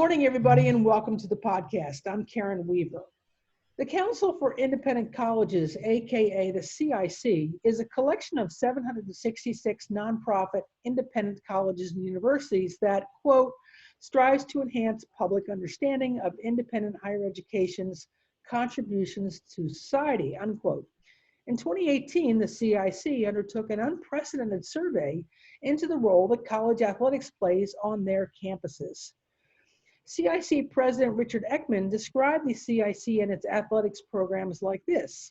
morning, everybody, and welcome to the podcast. I'm Karen Weaver. The Council for Independent Colleges, aka the CIC, is a collection of 766 nonprofit independent colleges and universities that, quote, strives to enhance public understanding of independent higher education's contributions to society, unquote. In 2018, the CIC undertook an unprecedented survey into the role that college athletics plays on their campuses. CIC President Richard Ekman described the CIC and its athletics programs like this.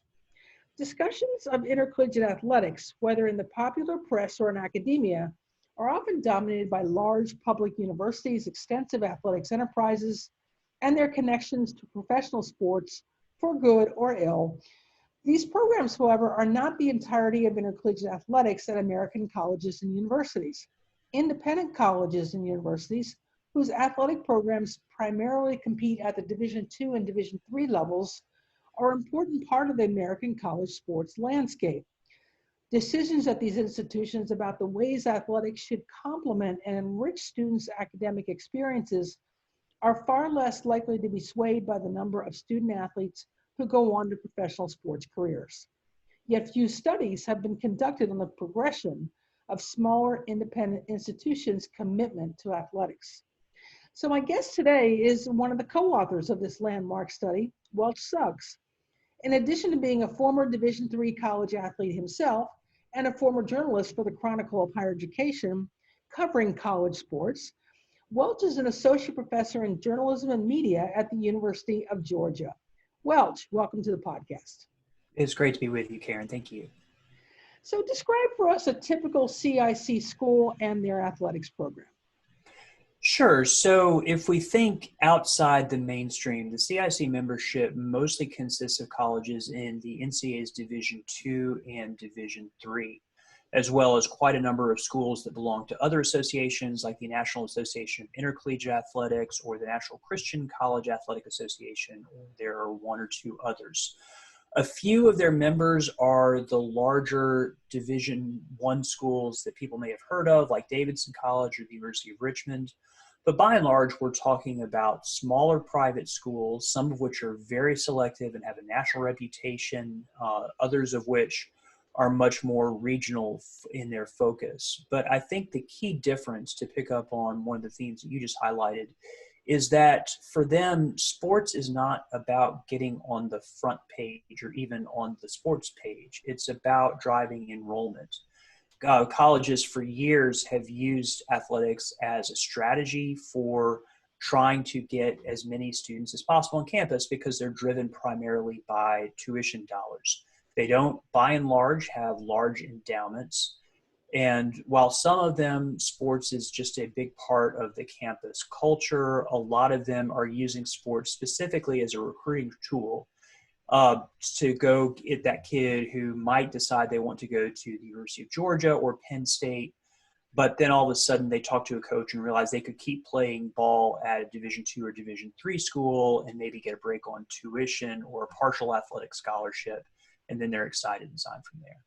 Discussions of intercollegiate athletics, whether in the popular press or in academia, are often dominated by large public universities, extensive athletics enterprises, and their connections to professional sports for good or ill. These programs, however, are not the entirety of intercollegiate athletics at American colleges and universities. Independent colleges and universities whose athletic programs primarily compete at the Division II and Division III levels are an important part of the American college sports landscape. Decisions at these institutions about the ways athletics should complement and enrich students' academic experiences are far less likely to be swayed by the number of student athletes who go on to professional sports careers. Yet few studies have been conducted on the progression of smaller independent institutions' commitment to athletics. So my guest today is one of the co-authors of this landmark study, Welch Suggs. In addition to being a former Division III college athlete himself and a former journalist for the Chronicle of Higher Education covering college sports, Welch is an associate professor in journalism and media at the University of Georgia. Welch, welcome to the podcast. It's great to be with you, Karen. Thank you. So describe for us a typical CIC school and their athletics program. Sure. So if we think outside the mainstream, the CIC membership mostly consists of colleges in the NCAA's Division II and Division III, as well as quite a number of schools that belong to other associations like the National Association of Intercollegiate Athletics or the National Christian College Athletic Association. There are one or two others. A few of their members are the larger Division I schools that people may have heard of, like Davidson College or the University of Richmond. But by and large, we're talking about smaller private schools, some of which are very selective and have a national reputation, others of which are much more regional in their focus. But I think the key difference, to pick up on one of the themes that you just highlighted, is that for them, sports is not about getting on the front page or even on the sports page. It's about driving enrollment. Colleges for years have used athletics as a strategy for trying to get as many students as possible on campus because they're driven primarily by tuition dollars. They don't, by and large, have large endowments. And while some of them, sports is just a big part of the campus culture, a lot of them are using sports specifically as a recruiting tool to go get that kid who might decide they want to go to the University of Georgia or Penn State, but then all of a sudden they talk to a coach and realize they could keep playing ball at a Division II or Division III school and maybe get a break on tuition or a partial athletic scholarship, and then they're excited and sign from there.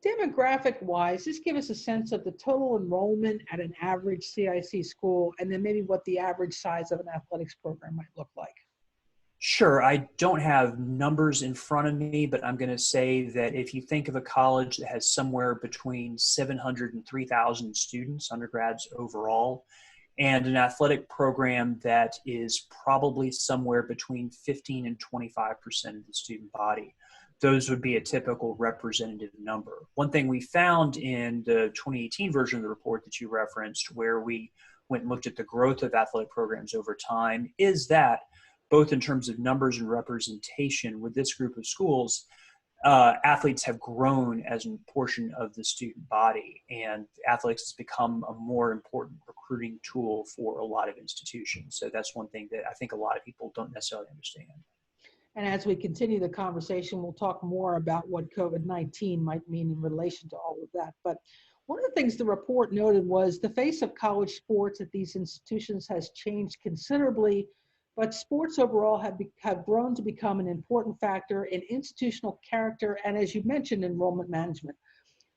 Demographic-wise, just give us a sense of the total enrollment at an average CIC school, and then maybe what the average size of an athletics program might look like. Sure. I don't have numbers in front of me, but I'm going to say that if you think of a college that has somewhere between 700 and 3,000 students, undergrads overall, and an athletic program that is probably somewhere between 15 and 25% of the student body, those would be a typical representative number. One thing we found in the 2018 version of the report that you referenced, where we went and looked at the growth of athletic programs over time, is that both in terms of numbers and representation with this group of schools, athletes have grown as a portion of the student body, and athletics has become a more important recruiting tool for a lot of institutions. So that's one thing that I think a lot of people don't necessarily understand. And as we continue the conversation, we'll talk more about what COVID-19 might mean in relation to all of that. But one of the things the report noted was the face of college sports at these institutions has changed considerably, but sports overall have grown to become an important factor in institutional character and, as you mentioned, enrollment management.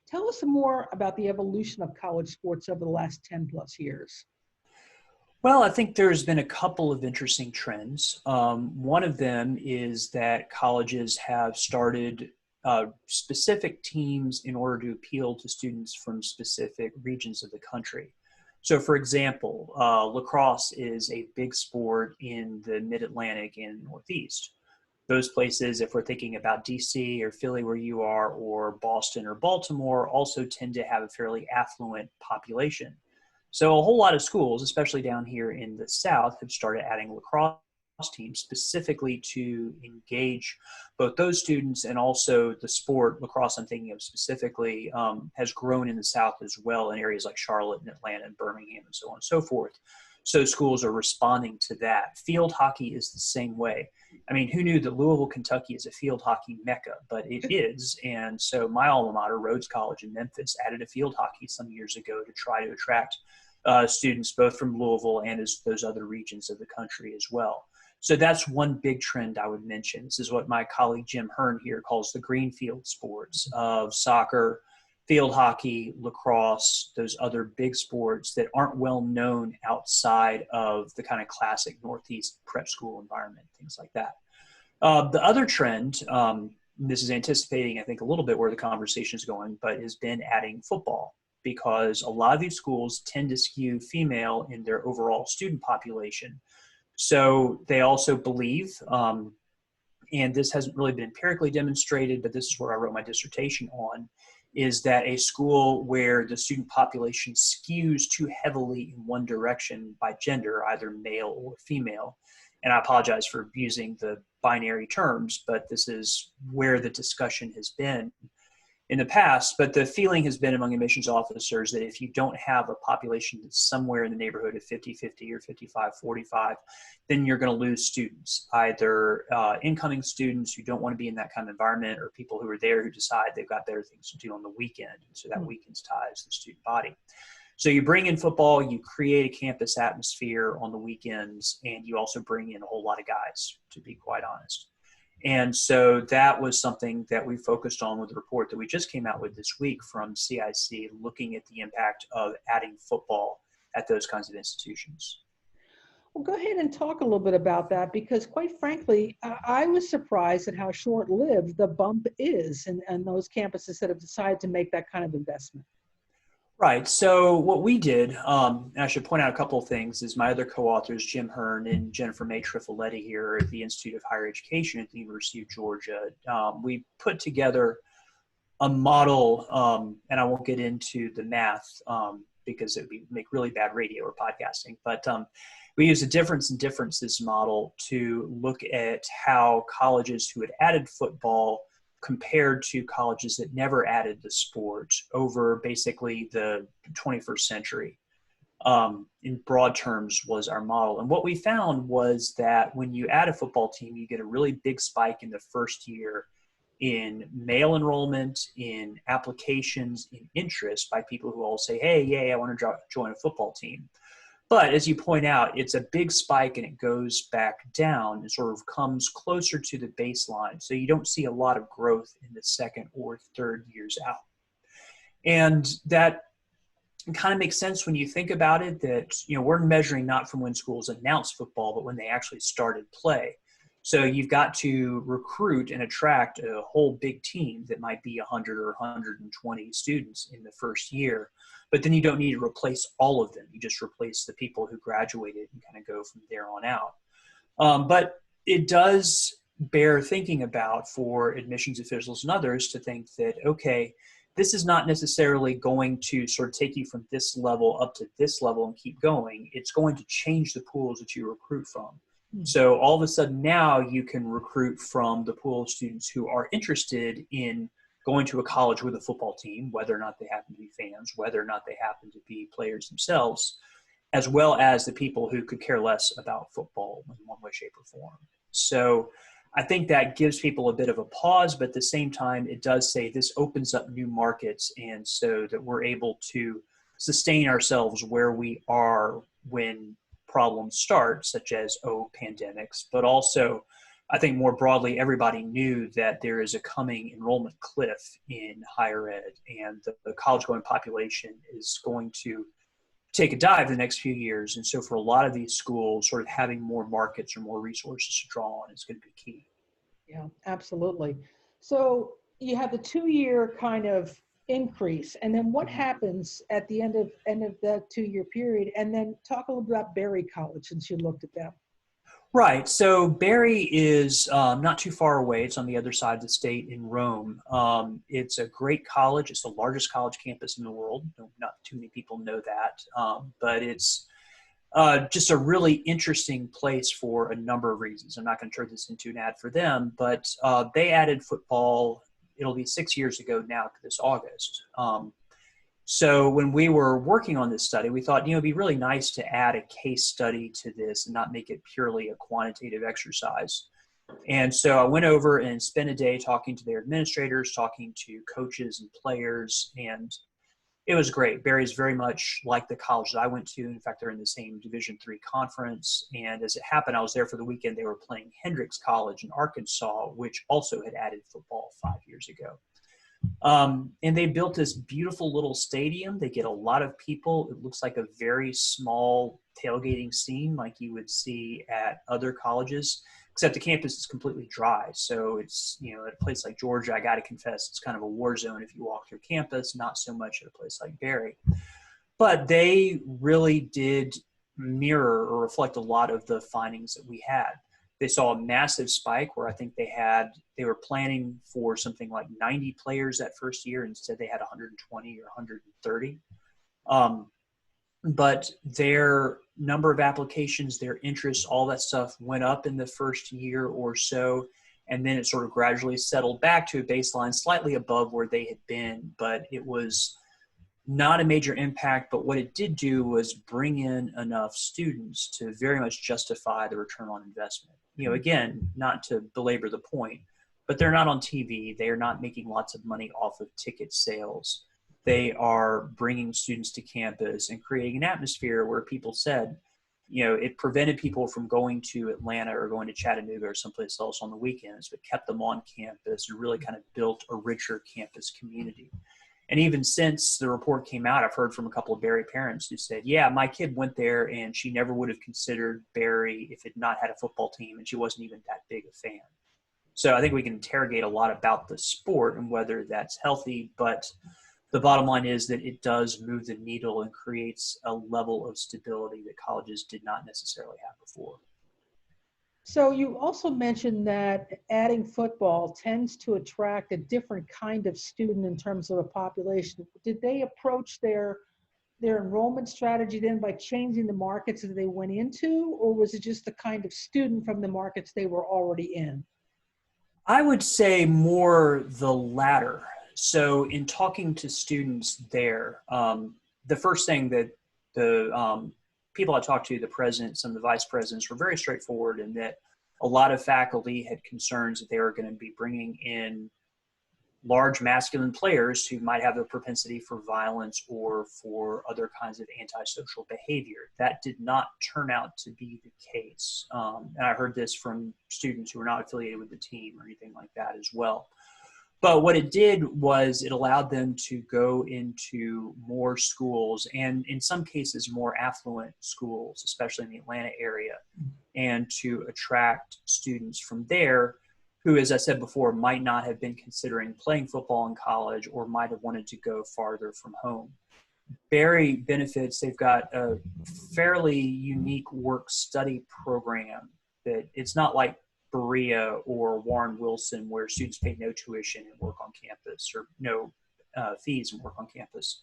Tell us some more about the evolution of college sports over the last 10 plus years. Well, I think there's been a couple of interesting trends. One of them is that colleges have started specific teams in order to appeal to students from specific regions of the country. So, for example, lacrosse is a big sport in the Mid-Atlantic and Northeast. Those places, if we're thinking about DC or Philly where you are, or Boston or Baltimore, also tend to have a fairly affluent population. So a whole lot of schools, especially down here in the South, have started adding lacrosse teams specifically to engage both those students, and also the sport lacrosse I'm thinking of specifically has grown in the South as well, in areas like Charlotte and Atlanta and Birmingham and so on and so forth. So schools are responding to that. Field hockey is the same way. I mean, who knew that Louisville, Kentucky is a field hockey mecca? But it is. And so my alma mater, Rhodes College in Memphis, added a field hockey some years ago to try to attract students both from Louisville and as those other regions of the country as well. So that's one big trend I would mention. This is what my colleague Jim Hearn here calls the greenfield sports of soccer, field hockey, lacrosse, those other big sports that aren't well known outside of the kind of classic Northeast prep school environment, things like that. The other trend, this is anticipating, I think, a little bit where the conversation is going, but has been adding football, because a lot of these schools tend to skew female in their overall student population. So they also believe, and this hasn't really been empirically demonstrated, but this is where I wrote my dissertation on, is that a school where the student population skews too heavily in one direction by gender, either male or female, and I apologize for using the binary terms, but this is where the discussion has been in the past. But the feeling has been among admissions officers that if you don't have a population that's somewhere in the neighborhood of 50-50 or 55-45, then you're going to lose students, either incoming students who don't want to be in that kind of environment, or people who are there who decide they've got better things to do on the weekend. And so that weekend's ties the student body. So you bring in football, you create a campus atmosphere on the weekends, and you also bring in a whole lot of guys, to be quite honest. And so that was something that we focused on with the report that we just came out with this week from CIC, looking at the impact of adding football at those kinds of institutions. Well, go ahead and talk a little bit about that, because quite frankly, I was surprised at how short-lived the bump is in those campuses that have decided to make that kind of investment. Right. So what we did, and I should point out a couple of things, is my other co-authors, Jim Hearn and Jennifer May Trifoletti here at the Institute of Higher Education at the University of Georgia. We put together a model, and I won't get into the math because it would make really bad radio or podcasting, but we used a difference in differences model to look at how colleges who had added football compared to colleges that never added the sport over basically the 21st century. In broad terms was our model. And what we found was that when you add a football team, you get a really big spike in the first year in male enrollment, in applications, in interest by people who all say, hey, yay, I want to join a football team. But as you point out, it's a big spike and it goes back down and sort of comes closer to the baseline. So you don't see a lot of growth in the second or third years out. And that kind of makes sense when you think about it, that, you know, we're measuring not from when schools announced football, but when they actually started play. So you've got to recruit and attract a whole big team that might be 100 or 120 students in the first year. But then you don't need to replace all of them. You just replace the people who graduated and kind of go from there on out. But it does bear thinking about for admissions officials and others to think that, okay, this is not necessarily going to sort of take you from this level up to this level and keep going. It's going to change the pools that you recruit from. So all of a sudden now you can recruit from the pool of students who are interested in going to a college with a football team, whether or not they happen to be fans, whether or not they happen to be players themselves, as well as the people who could care less about football in one way, shape, or form. So I think that gives people a bit of a pause, but at the same time, it does say this opens up new markets, and so that we're able to sustain ourselves where we are when problems start, such as, pandemics, but also I think more broadly, everybody knew that there is a coming enrollment cliff in higher ed, and the college-going population is going to take a dive the next few years. And so for a lot of these schools, sort of having more markets or more resources to draw on is going to be key. Yeah, absolutely. So you have the 2-year kind of increase, and then what happens at the end of that 2-year period? And then talk a little bit about Berry College, since you looked at them. Right. So Berry is not too far away. It's on the other side of the state in Rome. It's a great college. It's the largest college campus in the world. Not too many people know that, but it's just a really interesting place for a number of reasons. I'm not going to turn this into an ad for them, but they added football. It'll be 6 years ago now, this August. So when we were working on this study, we thought, it'd be really nice to add a case study to this and not make it purely a quantitative exercise. And so I went over and spent a day talking to their administrators, talking to coaches and players, and it was great. Berry's very much like the college that I went to. In fact, they're in the same Division III conference. And as it happened, I was there for the weekend. They were playing Hendrix College in Arkansas, which also had added football 5 years ago. And they built this beautiful little stadium. They get a lot of people. It looks like a very small tailgating scene like you would see at other colleges, except the campus is completely dry. So it's, at a place like Georgia, I got to confess, it's kind of a war zone if you walk through campus, not so much at a place like Berry. But they really did mirror or reflect a lot of the findings that we had. They saw a massive spike where I think they were planning for something like 90 players that first year. Instead, they had 120 or 130. But their number of applications, their interests, all that stuff went up in the first year or so. And then it sort of gradually settled back to a baseline slightly above where they had been. But it was not a major impact, but what it did do was bring in enough students to very much justify the return on investment. Again, not to belabor the point, but they're not on TV. They are not making lots of money off of ticket sales. They are bringing students to campus and creating an atmosphere where people said, it prevented people from going to Atlanta or going to Chattanooga or someplace else on the weekends, but kept them on campus and really kind of built a richer campus community. And even since the report came out, I've heard from a couple of Berry parents who said, yeah, my kid went there and she never would have considered Berry if it not had a football team, and she wasn't even that big a fan. So I think we can interrogate a lot about the sport and whether that's healthy, but the bottom line is that it does move the needle and creates a level of stability that colleges did not necessarily have before. So you also mentioned that adding football tends to attract a different kind of student in terms of a population. Did they approach their enrollment strategy then by changing the markets that they went into, or was it just the kind of student from the markets they were already in? I would say more the latter. So in talking to students there, the first thing that the people I talked to, the presidents and the vice presidents, were very straightforward in that a lot of faculty had concerns that they were going to be bringing in large masculine players who might have a propensity for violence or for other kinds of antisocial behavior. That did not turn out to be the case. And I heard this from students who were not affiliated with the team or anything like that as well. But what it did was it allowed them to go into more schools, and in some cases more affluent schools, especially in the Atlanta area, and to attract students from there who, as I said before, might not have been considering playing football in college or might have wanted to go farther from home. Berry benefits, they've got a fairly unique work-study program that it's not like Berea or Warren Wilson, where students pay no tuition and work on campus, or no fees and work on campus.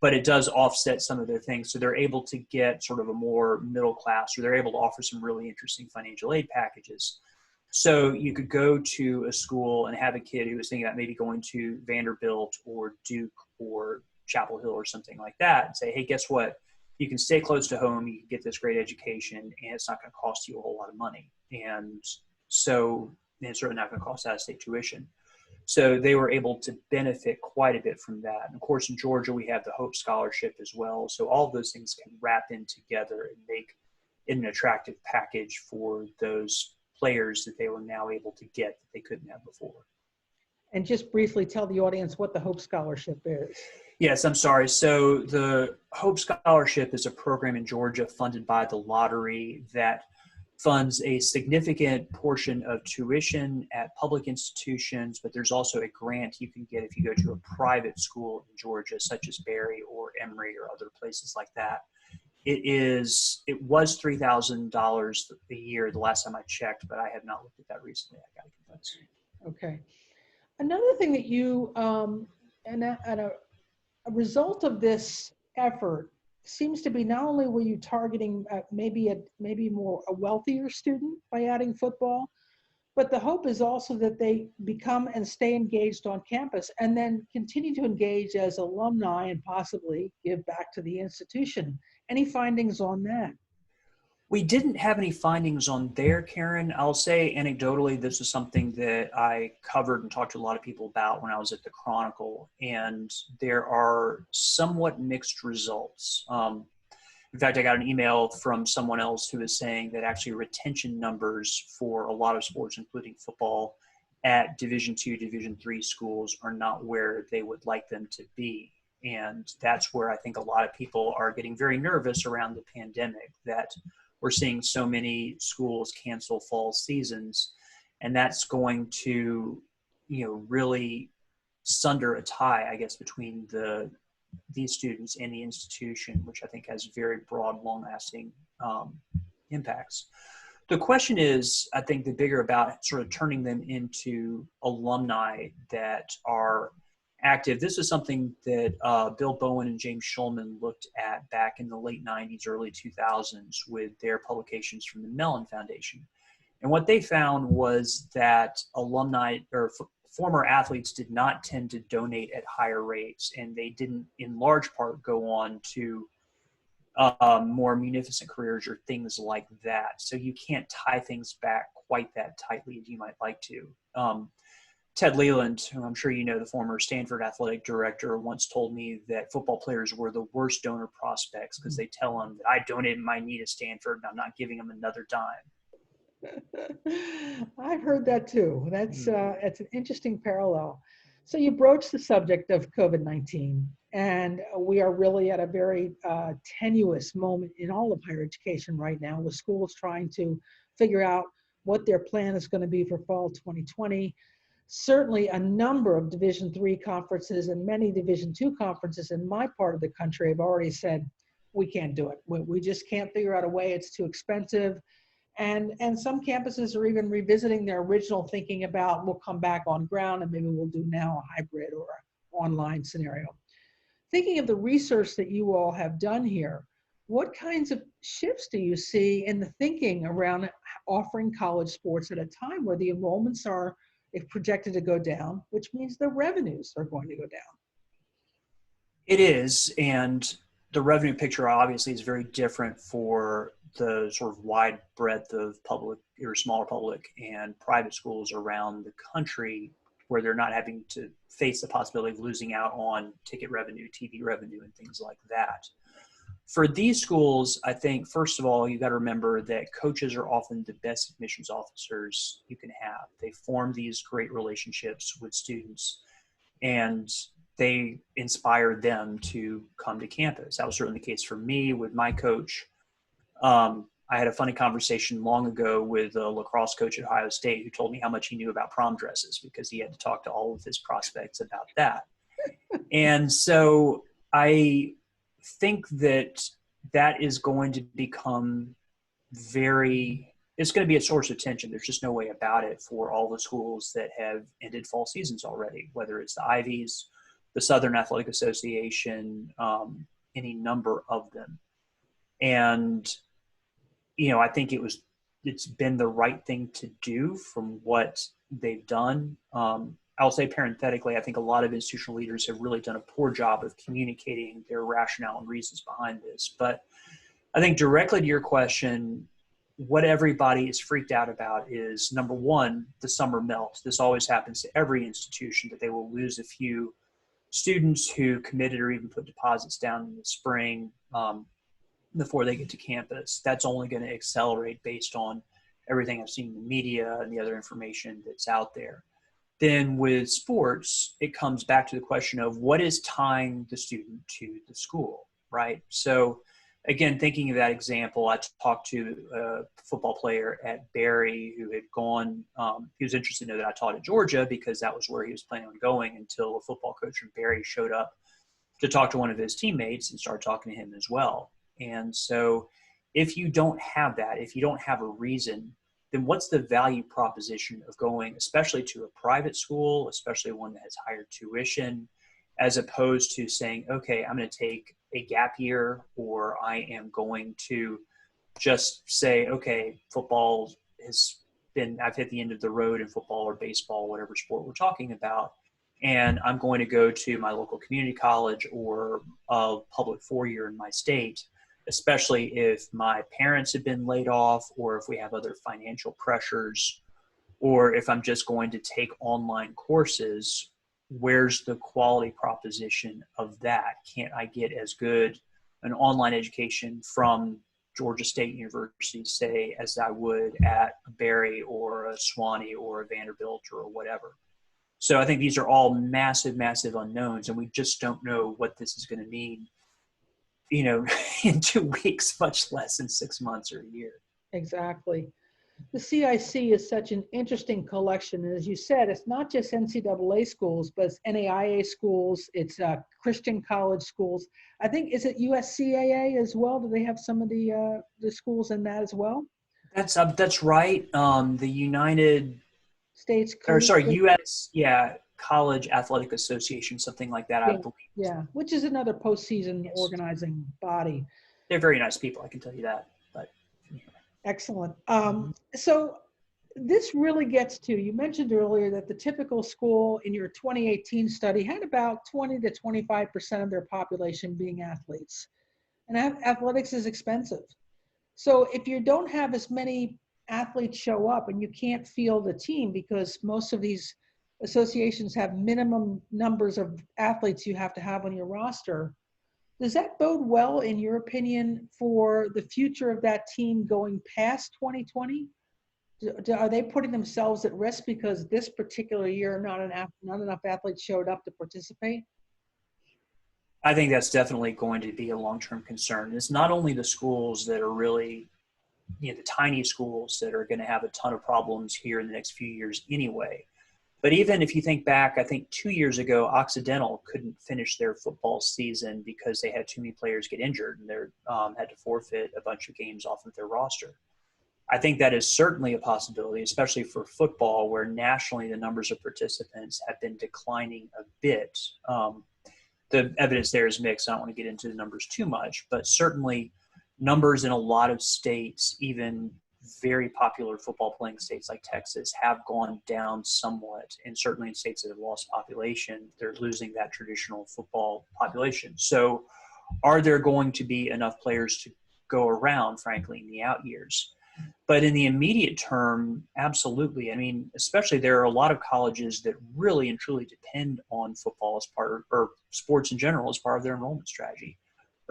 But it does offset some of their things. So they're able to get sort of a more middle class, or they're able to offer some really interesting financial aid packages. So you could go to a school and have a kid who was thinking about maybe going to Vanderbilt or Duke or Chapel Hill or something like that, and say, hey, guess what? You can stay close to home, you can get this great education, and it's not going to cost you a whole lot of money. And so it's certainly not going to cost out-of-state tuition. So they were able to benefit quite a bit from that. And of course, in Georgia, we have the Hope Scholarship as well. So all of those things can wrap in together and make it an attractive package for those players that they were now able to get that they couldn't have before. And just briefly tell the audience what the Hope Scholarship is. Yes, I'm sorry. So the Hope Scholarship is a program in Georgia funded by the lottery that funds a significant portion of tuition at public institutions, but there's also a grant you can get if you go to a private school in Georgia, such as Berry or Emory or other places like that. It was $3,000 a year the last time I checked, but I have not looked at that recently, I gotta confess. Okay. Another thing that you, a result of this effort seems to be not only were you targeting maybe more a wealthier student by adding football, but the hope is also that they become and stay engaged on campus and then continue to engage as alumni and possibly give back to the institution. Any findings on that? We didn't have any findings on there, Karen. I'll say anecdotally, this is something that I covered and talked to a lot of people about when I was at the Chronicle, and there are somewhat mixed results. In fact, I got an email from someone else who is saying that actually retention numbers for a lot of sports, including football, at Division II, Division III schools are not where they would like them to be. And that's where I think a lot of people are getting very nervous around the pandemic, that we're seeing so many schools cancel fall seasons, and that's going to, really sunder a tie, I guess, between these students and the institution, which I think has very broad, long-lasting impacts. The question is, I think, the bigger about sort of turning them into alumni that are active. This is something that Bill Bowen and James Schulman looked at back in the late 90s, early 2000s with their publications from the Mellon Foundation. And what they found was that alumni or former athletes did not tend to donate at higher rates, and they didn't in large part go on to more munificent careers or things like that. So you can't tie things back quite that tightly as you might like to. Ted Leland, who I'm sure you know, the former Stanford athletic director, once told me that football players were the worst donor prospects because they tell them that I donated my knee to Stanford and I'm not giving them another dime. I've heard that too. That's an interesting parallel. So you broached the subject of COVID-19, and we are really at a very tenuous moment in all of higher education right now, with schools trying to figure out what their plan is going to be for fall 2020. Certainly a number of Division III conferences and many Division II conferences in my part of the country have already said, we can't do it. We just can't figure out a way. It's too expensive. And some campuses are even revisiting their original thinking about, we'll come back on ground and maybe we'll do now a hybrid or an online scenario. Thinking of the research that you all have done here, what kinds of shifts do you see in the thinking around offering college sports at a time where the enrollments are projected to go down, which means the revenues are going to go down? It is, and the revenue picture obviously is very different for the sort of wide breadth of public or smaller public and private schools around the country, where they're not having to face the possibility of losing out on ticket revenue, TV revenue, and things like that. For these schools, I think, first of all, you got to remember that coaches are often the best admissions officers you can have. They form these great relationships with students, and they inspire them to come to campus. That was certainly the case for me with my coach. I had a funny conversation long ago with a lacrosse coach at Ohio State who told me how much he knew about prom dresses because he had to talk to all of his prospects about that. And so I think that is going to become it's going to be a source of tension. There's just no way about it for all the schools that have ended fall seasons already, whether it's the Ivies, the Southern Athletic Association, any number of them. And, I think it's been the right thing to do from what they've done. I'll say parenthetically, I think a lot of institutional leaders have really done a poor job of communicating their rationale and reasons behind this. But I think directly to your question, what everybody is freaked out about is, number one, the summer melt. This always happens to every institution, that they will lose a few students who committed or even put deposits down in the spring before they get to campus. That's only going to accelerate based on everything I've seen in the media and the other information that's out there. Then with sports, it comes back to the question of what is tying the student to the school. right? So again, thinking of that example, I talked to a football player at Barry who had gone, he was interested to know that I taught at Georgia because that was where he was planning on going until a football coach from Barry showed up to talk to one of his teammates and started talking to him as well. And so if you don't have that, if you don't have a reason, then what's the value proposition of going, especially to a private school, especially one that has higher tuition, as opposed to saying, okay, I'm going to take a gap year, or I am going to just say, okay, football has been, I've hit the end of the road in football or baseball, whatever sport we're talking about, and I'm going to go to my local community college or a public four-year in my state, especially if my parents have been laid off or if we have other financial pressures, or if I'm just going to take online courses. Where's the quality proposition of that? Can't I get as good an online education from Georgia State University, say, as I would at a Barry or a Swanee or a Vanderbilt or whatever? So I think these are all massive, massive unknowns, and we just don't know what this is going to mean, in 2 weeks, much less in 6 months or a year. Exactly. The CIC is such an interesting collection. And as you said, it's not just NCAA schools, but it's NAIA schools, it's Christian college schools. I think, is it USCAA as well? Do they have some of the schools in that as well? That's right. The United States or Coast. sorry, U.S. College Athletic Association, something like that, I Yeah, believe. yeah, which is another postseason organizing body. They're very nice people, I can tell you that. But Excellent. So this really gets to, you mentioned earlier that the typical school in your 2018 study had about 20 to 25% of their population being athletes. And athletics is expensive. So if you don't have as many athletes show up and you can't field a team because most of these associations have minimum numbers of athletes you have to have on your roster, does that bode well, in your opinion, for the future of that team going past 2020? Are they putting themselves at risk because this particular year not enough athletes showed up to participate? I think that's definitely going to be a long-term concern. It's not only the schools that are really, the tiny schools that are going to have a ton of problems here in the next few years anyway. But even if you think back, I think 2 years ago, Occidental couldn't finish their football season because they had too many players get injured and they had to forfeit a bunch of games off of their roster. I think that is certainly a possibility, especially for football, where nationally the numbers of participants have been declining a bit. The evidence there is mixed. I don't want to get into the numbers too much, but certainly numbers in a lot of states, even very popular football playing states like Texas, have gone down somewhat. And certainly in states that have lost population, they're losing that traditional football population. So are there going to be enough players to go around, frankly, in the out years? But in the immediate term, absolutely. I mean, especially there are a lot of colleges that really and truly depend on football as part of, or sports in general, as part of their enrollment strategy.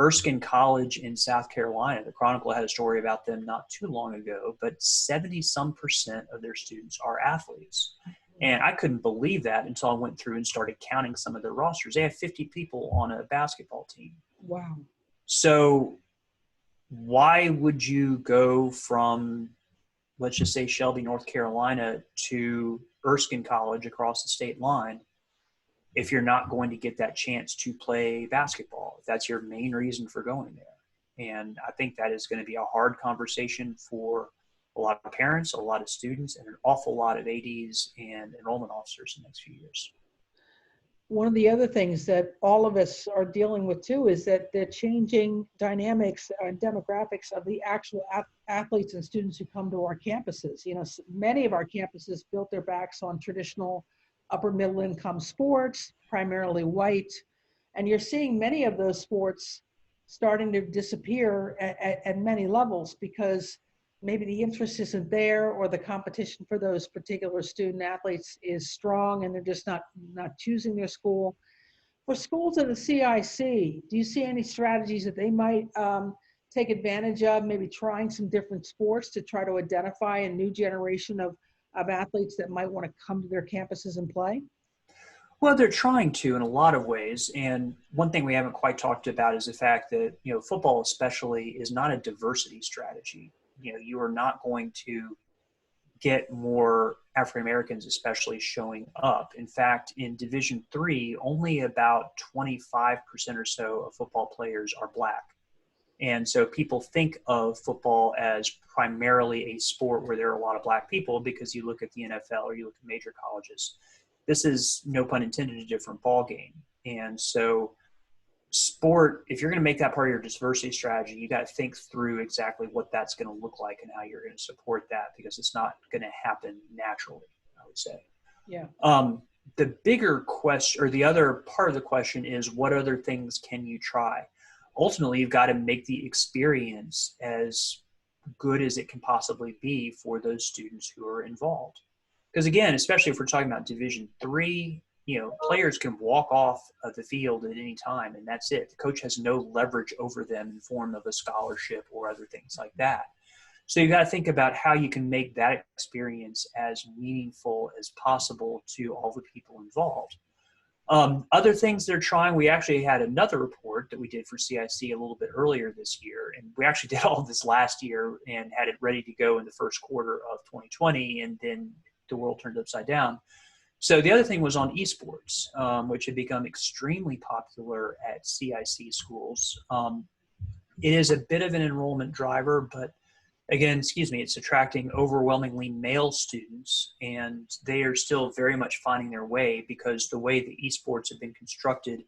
Erskine College in South Carolina, the Chronicle had a story about them not too long ago, but 70-some% of their students are athletes. And I couldn't believe that until I went through and started counting some of their rosters. They have 50 people on a basketball team. Wow. So why would you go from, let's just say, Shelby, North Carolina to Erskine College across the state line if you're not going to get that chance to play basketball, if that's your main reason for going there? And I think that is going to be a hard conversation for a lot of parents, a lot of students, and an awful lot of ADs and enrollment officers in the next few years. One of the other things that all of us are dealing with too is that the changing dynamics and demographics of the actual athletes and students who come to our campuses. Many of our campuses built their backs on traditional upper middle income sports, primarily white, and you're seeing many of those sports starting to disappear at many levels because maybe the interest isn't there, or the competition for those particular student athletes is strong and they're just not choosing their school. For schools in the CIC, do you see any strategies that they might take advantage of, maybe trying some different sports to try to identify a new generation of athletes that might want to come to their campuses and play? Well, they're trying to in a lot of ways. And one thing we haven't quite talked about is the fact that, football especially is not a diversity strategy. You are not going to get more African Americans, especially, showing up. In fact, in Division III, only about 25% or so of football players are Black. And so people think of football as primarily a sport where there are a lot of Black people because you look at the NFL or you look at major colleges. This is, no pun intended, a different ball game. And so sport, if you're going to make that part of your diversity strategy, you got to think through exactly what that's going to look like and how you're going to support that, because it's not going to happen naturally, I would say. Yeah. The bigger question, or the other part of the question, is what other things can you try? Ultimately, you've got to make the experience as good as it can possibly be for those students who are involved. Because again, especially if we're talking about Division III, players can walk off of the field at any time, and that's it. The coach has no leverage over them in form of a scholarship or other things like that. So you got to think about how you can make that experience as meaningful as possible to all the people involved. Other things they're trying, we actually had another report that we did for CIC a little bit earlier this year, and we actually did all of this last year and had it ready to go in the first quarter of 2020, and then the world turned upside down. So the other thing was on esports, which had become extremely popular at CIC schools. It is a bit of an enrollment driver, but again, it's attracting overwhelmingly male students, and they are still very much finding their way, because the way the esports have been constructed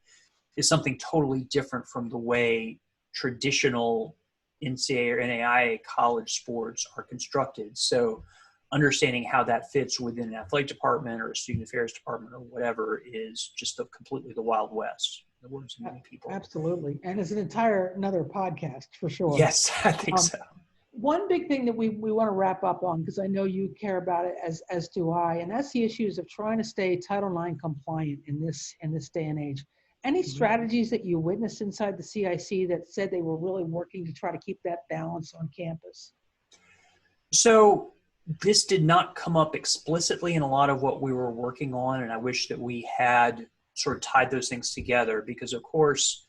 is something totally different from the way traditional NCAA or NAIA college sports are constructed. So understanding how that fits within an athletic department or a student affairs department or whatever is just completely the Wild West, in the words of many people. Absolutely. And it's another podcast for sure. Yes, I think so. One big thing that we want to wrap up on, because I know you care about it as do I, and that's the issues of trying to stay Title IX compliant in this day and age. Any strategies that you witnessed inside the CIC that said they were really working to try to keep that balance on campus? So this did not come up explicitly in a lot of what we were working on, and I wish that we had sort of tied those things together, because of course,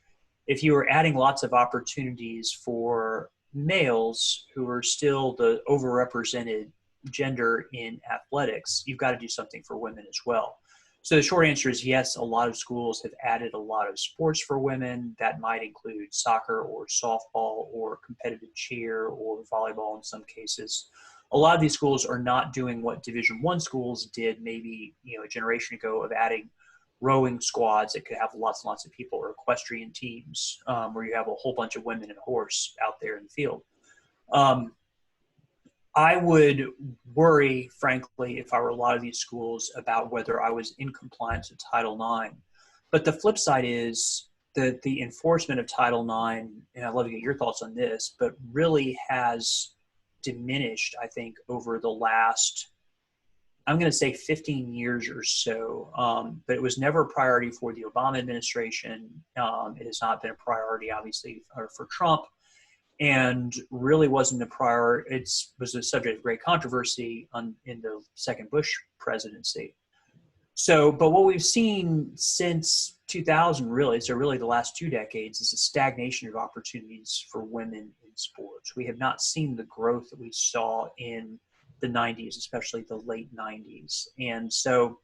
if you were adding lots of opportunities for males who are still the overrepresented gender in athletics, you've got to do something for women as well. So the short answer is yes, a lot of schools have added a lot of sports for women. That might include soccer or softball or competitive cheer or volleyball in some cases. A lot of these schools are not doing what Division I schools did maybe a generation ago, of adding rowing squads that could have lots and lots of people, or equestrian teams, where you have a whole bunch of women and a horse out there in the field. I would worry, frankly, if I were a lot of these schools, about whether I was in compliance with Title IX. But the flip side is that the enforcement of Title IX, and I'd love to get your thoughts on this, but really has diminished, I think, over the last, I'm going to say 15 years or so. But it was never a priority for the Obama administration. It has not been a priority, obviously, for Trump, and really wasn't a priority. It was a subject of great controversy in the second Bush presidency. So, but what we've seen since 2000, really the last 2 decades, is a stagnation of opportunities for women in sports. We have not seen the growth that we saw in the 90s, especially the late 90s. And so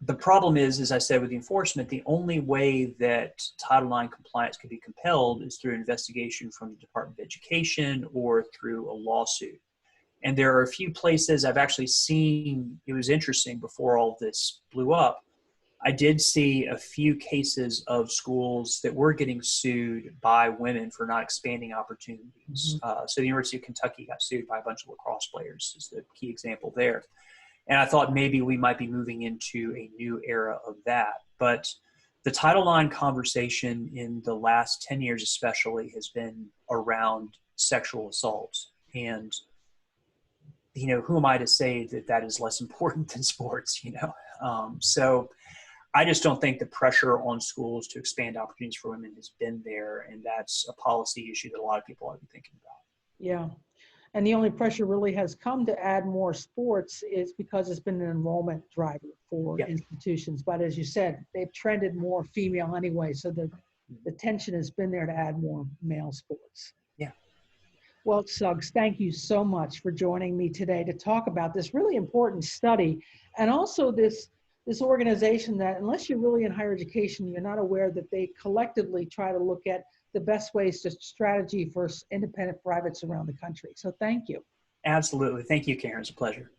the problem is, as I said, with the enforcement, the only way that Title IX compliance can be compelled is through investigation from the Department of Education or through a lawsuit. And there are a few places I've actually seen. It was interesting, before all this blew up, I did see a few cases of schools that were getting sued by women for not expanding opportunities. So the University of Kentucky got sued by a bunch of lacrosse players, is the key example there. And I thought maybe we might be moving into a new era of that. But the Title IX conversation in the last 10 years especially has been around sexual assault. And who am I to say that that is less important than sports, So I just don't think the pressure on schools to expand opportunities for women has been there. And that's a policy issue that a lot of people ought to be thinking about. Yeah. And the only pressure really has come to add more sports is because it's been an enrollment driver for Yep. institutions. But as you said, they've trended more female anyway, so the tension has been there to add more male sports. Yeah. Well, Suggs, thank you so much for joining me today to talk about this really important study, and also this organization that, unless you're really in higher education, you're not aware that they collectively try to look at the best ways to strategy for independent privates around the country. So thank you. Absolutely. Thank you, Karen. It's a pleasure.